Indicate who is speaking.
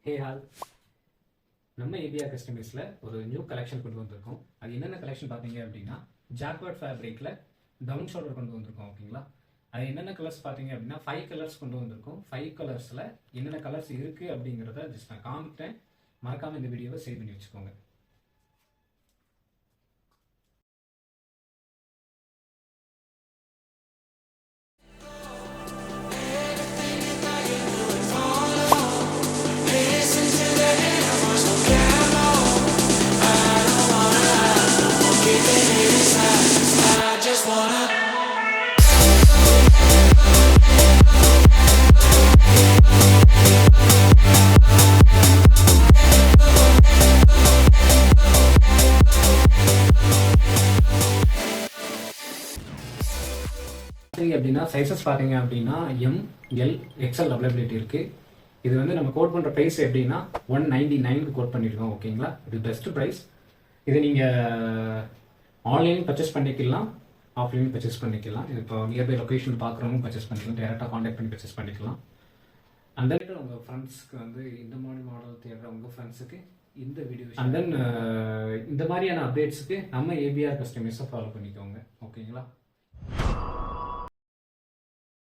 Speaker 1: ஹே hall, நம்ம APR கஸ்டமர்ஸில் ஒரு new collection கொண்டு வந்திருக்கோம். அது என்னென்ன கலெக்ஷன் பார்த்தீங்க அப்படின்னா, ஜாக்வர்ட் ஃபேப்ரிக்கில் டவுன் ஷோல்டர் கொண்டு வந்திருக்கோம். ஓகேங்களா, அது என்னென்ன கலர்ஸ் பார்த்தீங்க அப்படின்னா 5 கலர்ஸ் கொண்டு வந்திருக்கோம். 5 கலர்ஸில் என்னென்ன கலர்ஸ் இருக்குது அப்படிங்கிறத ஜஸ்ட் நான் காமிக்கிறேன். மறக்காமல் இந்த வீடியோவை சேவ் பண்ணி வச்சுக்கோங்க. அப்படின்னா சைஸஸ் பார்த்தீங்க அப்படின்னா ML XL அவைலபிலிட்டி இருக்குது. இது வந்து நம்ம கோட் பண்ணுற ப்ரைஸ் எப்படின்னா 199க்கு கோட் பண்ணியிருக்கோம். ஓகேங்களா, இது பெஸ்ட் ப்ரைஸ். இது நீங்கள் ஆன்லைன் பர்ச்சேஸ் பண்ணிக்கலாம், ஆஃப்லைன் பர்ச்சேஸ் பண்ணிக்கலாம். இது இப்போ நியர்பை லொக்கேஷன் பார்க்குறவங்க பர்ச்சேஸ் பண்ணிக்கலாம், டேரெக்டாக காண்டாக்ட் பண்ணி பர்ச்சேஸ் பண்ணிக்கலாம். அண்ட் தென் உங்கள் ஃப்ரெண்ட்ஸ்க்கு வந்து இந்த மாதிரி மாடல் தேடுற உங்கள் ஃப்ரெண்ட்ஸுக்கு இந்த வீடியோ அண்ட் தென் இந்த மாதிரியான அப்டேட்ஸுக்கு நம்ம ஏபிஆர் கஸ்டமர்ஸை ஃபாலோ பண்ணிக்கோங்க. ஓகேங்களா.